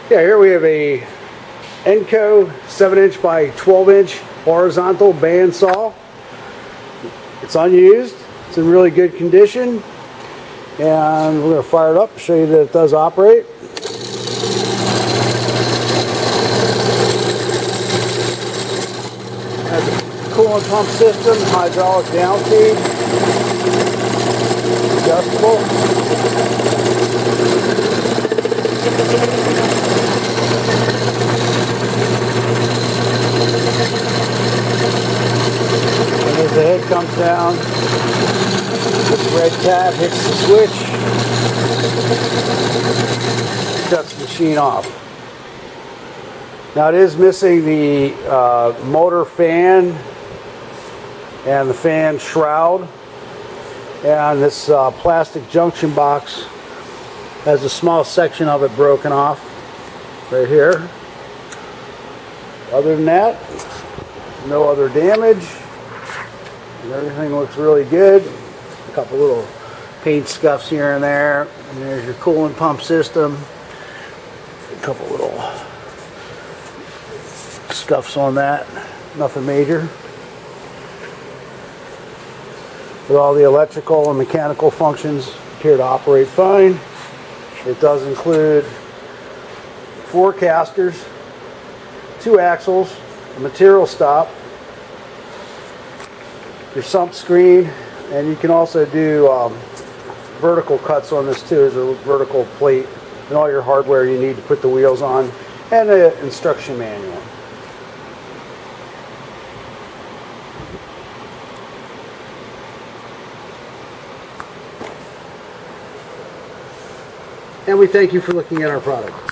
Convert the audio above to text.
Yeah, here we have a Enco 7" by 12" horizontal bandsaw. It's unused. It's in really good condition. And we're going to fire it up, show you that it does operate. Has a coolant pump system, hydraulic down feed, adjustable. And as the head comes down, this red tab hits the switch, shuts the machine off. Now it is missing the motor fan and the fan shroud, and this plastic junction box has a small section of it broken off right here. Other than that, no other damage, and everything looks really good. A couple little paint scuffs here and there, and there's your coolant pump system. A couple little scuffs on that, nothing major. But all the electrical and mechanical functions appear to operate fine. It does include 4 casters, 2 axles, a material stop, your sump screen, and you can also do vertical cuts on this too. There's a vertical plate and all your hardware you need to put the wheels on, and an instruction manual. And we thank you for looking at our product.